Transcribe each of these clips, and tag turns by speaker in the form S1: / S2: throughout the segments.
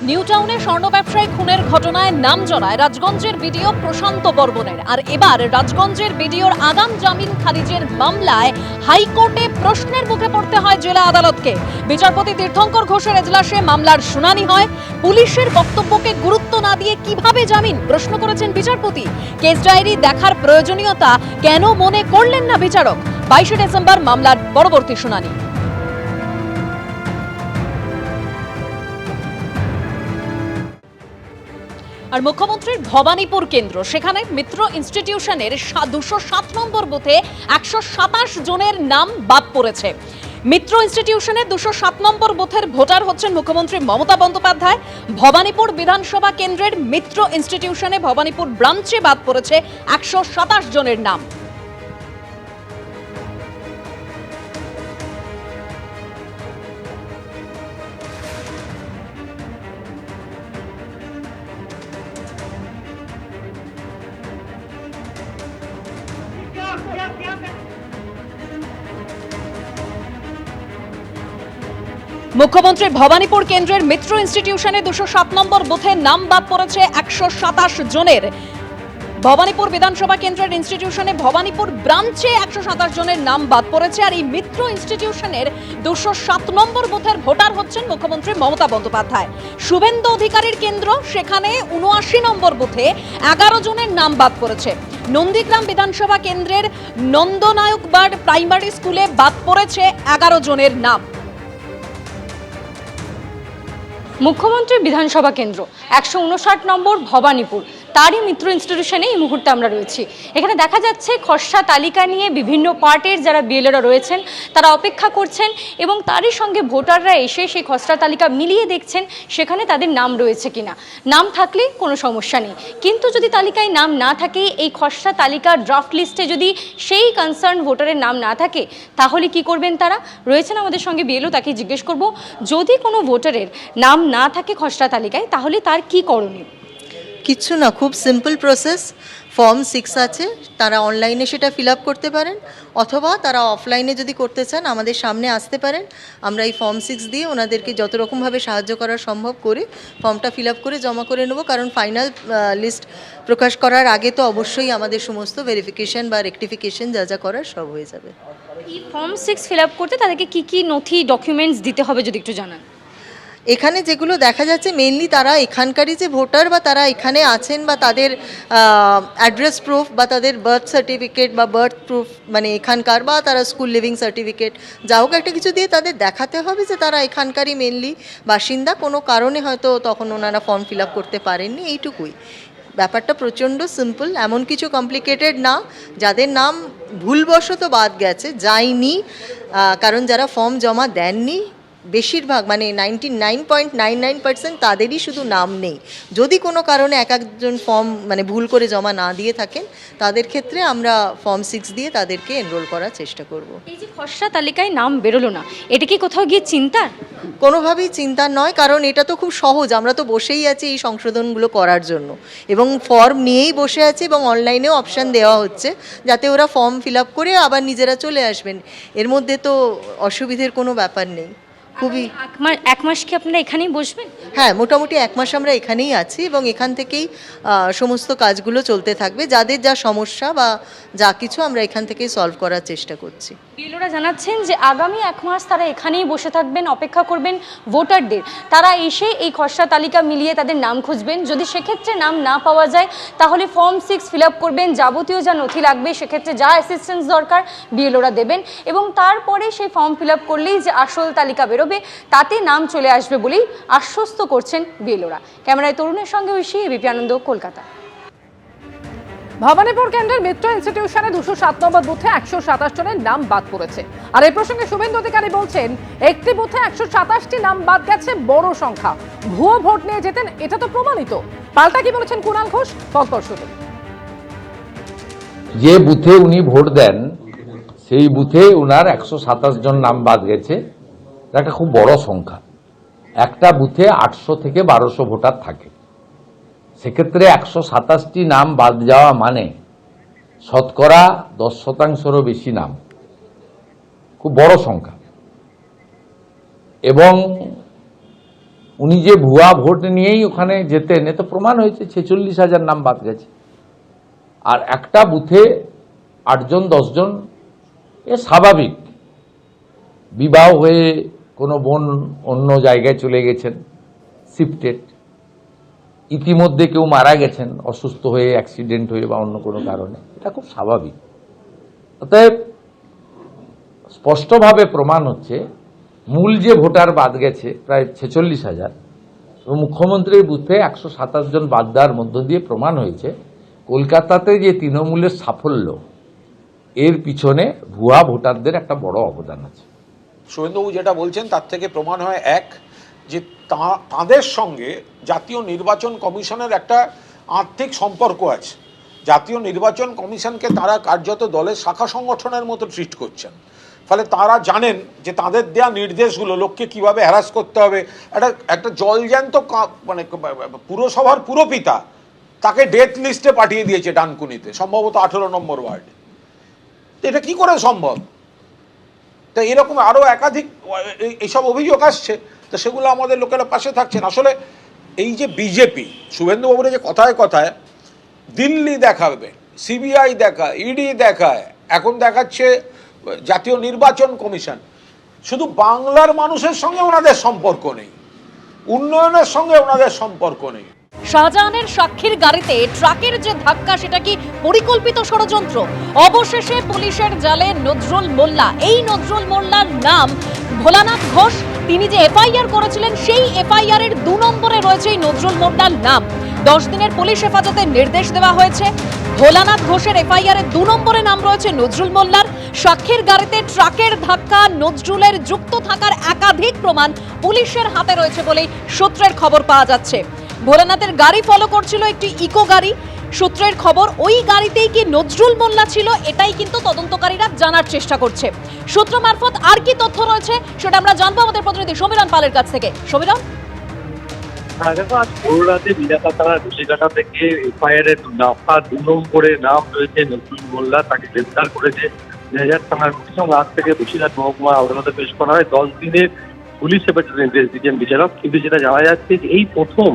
S1: New টাউনে স্বর্ণ ব্যবসায়ী খুনের ঘটনায় নাম জড়ায় রাজগঞ্জের বিডিও প্রশান্ত বর্মনের। আর এবার রাজগঞ্জের বিডিওর আগাম জামিন খারিজের মামলায় হাইকোর্টে প্রশ্নের মুখে পড়তে হয় জেলা আদালতকে। বিচারপতি তীর্থঙ্কর ঘোষের এজলাসে মামলার শুনানি হয়। পুলিশের বক্তব্যকে গুরুত্ব না দিয়ে কিভাবে জামিন প্রশ্ন করেছেন বিচারপতি। কেস ডায়েরি দেখার প্রয়োজনীয়তা কেন মনে করলেন না বিচারক? 22শে ডিসেম্বর মামলার পরবর্তী শুনানি। আর মুখ্যমন্ত্রীর ভবানীপুর কেন্দ্র, সেখানে মিত্র ইনস্টিটিউশনের 207 নম্বর বুথে 127 জনের নাম বাদ পড়েছে। মিত্র ইনস্টিটিউশনের 207 নম্বর বুথের ভোটার হচ্ছেন মুখ্যমন্ত্রী মমতা বন্দ্যোপাধ্যায়। ভবানীপুর বিধানসভা কেন্দ্রের মিত্র ইনস্টিটিউশনে ভবানীপুর ব্রাঞ্চে বাদ পড়েছে 127 জনের নাম। মুখ্যমন্ত্রী ভবানীপুর কেন্দ্রের মিত্র ইনস্টিটিউশনে 207 নম্বর বুথে নাম বাদ পড়েছে 127 জনের। ভবানীপুর বিধানসভা কেন্দ্রের ইনস্টিটিউশনে ভবানীপুর ব্রাঞ্চে 127 জনের নাম বাদ পড়েছে। আর এই মিত্র ইনস্টিটিউশনের 207 নম্বর বুথের ভোটার হচ্ছেন মুখ্যমন্ত্রী মমতা বন্দ্যোপাধ্যায়। শুভেন্দু অধিকারীর কেন্দ্র, সেখানে 79 নম্বর বুথে 11 জনের নাম বাদ পড়েছে। নন্দীগ্রাম বিধানসভা কেন্দ্রের নন্দনায়ক বার্ড প্রাইমারি স্কুলে বাদ পড়েছে 11 জনের নাম।
S2: মুখ্যমন্ত্রী বিধানসভা কেন্দ্র 159 নম্বর ভবানীপুর, তারই মিত্র ইনস্টিটিউশনে এই মুহূর্তে আমরা রয়েছি। এখানে দেখা যাচ্ছে খসড়া তালিকা নিয়ে বিভিন্ন পার্টির যারা বিএলওরা রয়েছেন তারা অপেক্ষা করছেন এবং তারই সঙ্গে ভোটাররা এসে সেই খসড়া তালিকা মিলিয়ে দেখছেন সেখানে তাদের নাম রয়েছে কিনা। নাম থাকলে কোনো সমস্যা নেই, কিন্তু যদি তালিকায় নাম না থাকে, এই খসড়া তালিকার ড্রাফট লিস্টে যদি সেই কনসার্ন ভোটারের নাম না থাকে, তাহলে কি করবেন তারা? রয়েছেন আমাদের সঙ্গে বিএলও, তাকে জিজ্ঞেস করব যদি কোনো ভোটারের নাম না থাকে খসড়া তালিকায় তাহলে তার কি করণীয়?
S3: কিচ্ছু না, খুব সিম্পল প্রসেস। ফর্ম 6 আছে, তারা অনলাইনে সেটা ফিল আপ করতে পারেন, অথবা তারা অফলাইনে যদি করতে চান আমাদের সামনে আসতে পারেন। আমরা এই ফর্ম 6 দিয়ে ওনাদেরকে যত রকমভাবে সাহায্য করা সম্ভব করে ফর্মটা ফিল আপ করে জমা করে নেব, কারণ ফাইনাল লিস্ট প্রকাশ করার আগে তো অবশ্যই আমাদের সমস্ত ভেরিফিকেশন বা রেকটিফিকেশন যা যা করার সব হয়ে যাবে।
S2: এই ফর্ম 6 ফিল আপ করতে তাদেরকে কি কি নথি ডকুমেন্টস দিতে হবে যদি একটু জানান।
S3: এখানে যেগুলো দেখা যাচ্ছে মেইনলি তারা এখানকারই যে ভোটার বা তারা এখানে আছেন বা তাদের অ্যাড্রেস প্রুফ বা তাদের বার্থ সার্টিফিকেট বা বার্থ প্রুফ মানে এখানকার, বা তারা স্কুল লিভিং সার্টিফিকেট যা হোক একটা কিছু দিয়ে তাদের দেখাতে হবে যে তারা এখানকারই মেইনলি বাসিন্দা। কোনো কারণে হয়তো তখন ওনারা ফর্ম ফিল আপ করতে পারেননি, এইটুকুই। ব্যাপারটা প্রচণ্ড সিম্পল, এমন কিছু কমপ্লিকেটেড না। যাদের নাম ভুলবশত বাদ গেছে, যায়নি, কারণ যারা ফর্ম জমা দেননি বেশিরভাগ মানে 99.99% তাদেরই শুধু নাম নেই। যদি কোনো কারণে এক একজন ফর্ম মানে ভুল করে জমা না দিয়ে থাকেন, তাদের ক্ষেত্রে আমরা ফর্ম 6 দিয়ে তাদেরকে এনরোল করার চেষ্টা করব।
S2: এই যে খসড়া তালিকায় নাম বেরোলো না, এটা কি কোথাও গিয়ে চিন্তার?
S3: কোনোভাবেই চিন্তার নয়, কারণ এটা তো খুব সহজ। আমরা তো বসেই আছি এই সংশোধনগুলো করার জন্য, এবং ফর্ম নিয়েই বসে আছি, এবং অনলাইনেও অপশান দেওয়া হচ্ছে যাতে ওরা ফর্ম ফিল আপ করে আবার নিজেরা চলে আসবেন। এর মধ্যে তো অসুবিধের কোনো ব্যাপার নেই। খুবই
S2: এক মাস কি আপনারা এখানেই বসবেন?
S3: হ্যাঁ, মোটামুটি 1 মাস আমরা এখানেই আছি, এবং এখান থেকেই সমস্ত কাজগুলো চলতে থাকবে। যাদের যা সমস্যা বা যা কিছু আমরা এখান থেকেই সলভ করার চেষ্টা করছি।
S2: বিএলওরা জানাচ্ছেন যে আগামী 1 মাস তারা এখানেই বসে থাকবেন, অপেক্ষা করবেন ভোটারদের। তারা এসে এই খসড়া তালিকা মিলিয়ে তাদের নাম খুঁজবেন। যদি সেক্ষেত্রে নাম না পাওয়া যায় তাহলে ফর্ম 6 ফিল আপ করবেন, যাবতীয় যা নথি লাগবে সেক্ষেত্রে যা অ্যাসিস্ট্যান্স দরকার বিএলওরা দেবেন, এবং তারপরে সেই ফর্ম ফিল আপ করলেই যে আসল তালিকা বেরোবে তাতে নাম চলে আসবে বলেই আশ্বস্ত করছেন বিএলওরা। ক্যামেরায় তরুণের সঙ্গে ঐশী, এবিপি আনন্দ, কলকাতা।
S4: ভবানীপুর কেন্দ্রের মিত্র ইনস্টিটিউশনে 207 নম্বর বুথে 127 জনের নাম বাদ পড়েছে। আর এই প্রসঙ্গে শুভেন্দু অধিকারী বলছেন, একটি বুথে 127টি নাম বাদ গেছে, বড় সংখ্যা। ভুয়ো ভোট নিয়ে যেতেন, এটা তো প্রমাণিত। পাল্টা কি বলেছেন কুণাল ঘোষ, পরপর শুনুন।
S5: যে বুথে উনি ভোট দেন সেই বুথে উনার 127 জন নাম বাদ গেছে, একটা খুব বড় সংখ্যা। একটা বুথে 800 থেকে 1200 ভোটার থাকে, সেক্ষেত্রে 127টি নাম বাদ যাওয়া মানে শতকরা 10%-রও বেশি নাম, খুব বড় সংখ্যা। এবং উনি যে ভুয়া ভোট নিয়েই ওখানে যেতেন, এ তো প্রমাণ হয়েছে, 46,000 নাম বাদ গেছে। আর একটা বুথে 8জন 10জন, এ স্বাভাবিক। বিবাহ হয়ে কোনো বোন অন্য জায়গায় চলে গেছেন, শিফটেড, ইতিমধ্যে কেউ মারা গেছেন অসুস্থ হয়ে, অ্যাক্সিডেন্ট হয়ে বা অন্য কোনো কারণে, এটা খুব স্বাভাবিক। অতএব স্পষ্টভাবে প্রমাণ হচ্ছে মূল যে ভোটার বাদ গেছে প্রায় 46,000, এবং মুখ্যমন্ত্রীর বুথে 127 জন বাদ দেওয়ার মধ্য দিয়ে প্রমাণ হয়েছে কলকাতাতে যে তৃণমূলের সাফল্য, এর পিছনে ভুয়া ভোটারদের একটা বড় অবদান আছে।
S6: শুভেন্দুবাবু যেটা বলছেন তার থেকে প্রমাণ হয় যে তাদের সঙ্গে জাতীয় নির্বাচন কমিশনের একটা আর্থিক সম্পর্ক আছে। জাতীয় নির্বাচন কমিশনকে তারা কার্যত দলের শাখা সংগঠনের মতো ট্রিট করছেন। ফলে তারা জানেন যে তাদের দেওয়া নির্দেশগুলো লোককে কিভাবে হ্যারাস করতে হবে। একটা জলজ্যান্ত মানে পুরসভার পুরপিতা তাকে ডেথ লিস্টে পাঠিয়ে দিয়েছে ডানকুনিতে, সম্ভবত 18 নম্বর ওয়ার্ডে। এটা কি করে সম্ভব? তো এরকম আরও একাধিক এইসব অভিযোগ আসছে, তো সেগুলো আমাদের লোকেরা পাশে থাকছেন। আসলে এই যে বিজেপি, শুভেন্দুবাবুর যে কথায় কথায় দিল্লি দেখাবে, সিবিআই দেখায়, ইডি দেখায়, এখন দেখাচ্ছে জাতীয় নির্বাচন কমিশন, শুধু বাংলার মানুষের সঙ্গে ওনাদের সম্পর্ক নেই, উন্নয়নের সঙ্গে ওনাদের সম্পর্ক নেই।
S1: শাহজাহানের সাক্ষীর গাড়িতে ট্রাকের যে ধাক্কা, সেটা কি পরিকল্পিত ষড়যন্ত্র? অবশেষে পুলিশের জালে নজরুল মোল্লা। এই নজরুল মোল্লার নাম ভোলানাথ ঘোষ। তিনি যে এফআইআর করেছিলেন, সেই এফআইআর এর 2 নম্বরে রয়েছে এই নজরুল মোল্লার নাম। 10 দিনের পুলিশ হেফাজতের নির্দেশ দেওয়া হয়েছে। ভোলানাথ ঘোষের এফআইআর এর 2 নম্বরে নাম রয়েছে নজরুল মোল্লার। সাক্ষীর গাড়িতে ট্রাকের ধাক্কা, নজরুলের যুক্ত থাকার একাধিক প্রমাণ পুলিশের হাতে রয়েছে বলেই সূত্রের খবর পাওয়া যাচ্ছে। ভোলানাথের গাড়ি ফলো করছিল একটি ইকো গাড়ি। সূত্রের খবর, ওই গাড়িতেই কি নজরুল মোল্লা ছিল, এটাই কিন্তু তদন্তকারীরা জানার চেষ্টা করছে। সূত্র মারফত আর কি তথ্য রয়েছে সেটা আমরা জানবো আমাদের প্রতিনিধি সমীরণ পালের কাছ থেকে। সমীরণ,
S7: দেখো, আজ ভোর রাতে মিরাকা থানার ঘুষিকাটা থেকে এফআইআর এর 2 নম্বরে নাম রয়েছে নজরুল মোল্লা। তাকে গ্রেফতার করেছে মেজার থানার পুলিশ এবং আজ থেকে বসিরহাট মহকুমা আদালতে পেশ করা হয়। 10 দিনের পুলিশ হেফাজতের নির্দেশ দিয়েছেন বিচারক। কিন্তু যেটা জানা যাচ্ছে যে এই প্রথম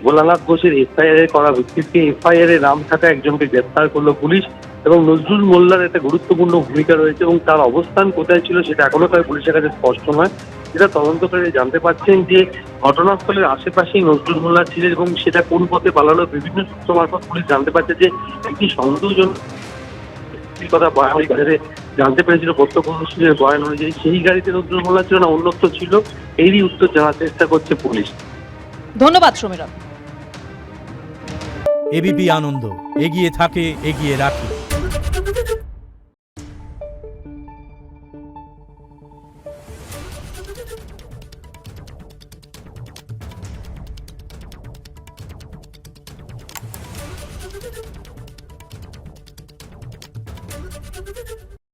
S7: ভোলানাথ ঘোষের এফআইআর করা ভিত্তিতে এফআইআর এ নাম থাকা একজনকে গ্রেফতার করলো পুলিশ, এবং নজরুল মোল্লার একটা গুরুত্বপূর্ণ ভূমিকা রয়েছে এবং তার অবস্থান কোথায় ছিল সেটা এখনো তার পুলিশের কাছে স্পষ্ট নয়। যেটা তদন্তকারী জানতে পারছেন যে ঘটনাস্থলের আশেপাশেই নজরুল মোল্লা ছিলেন এবং সেটা কোন পথে পালালো বিভিন্ন সূত্র মারফত পুলিশ জানতে পারছে যে একটি সন্দেহজনক কথা বয়ানের বাজারে জানতে পেরেছিল প্রত্যক্ষদর্শীদের বয়ান অনুযায়ী সেই গাড়িতে নজরুল মোল্লা ছিল না অন্যত্র ছিল। এরই উত্তর জানার চেষ্টা করছে পুলিশ।
S1: ধন্যবাদ সমীরণ।
S8: এবিপি আনন্দ, এগিয়ে থাকে, এগিয়ে রাখে।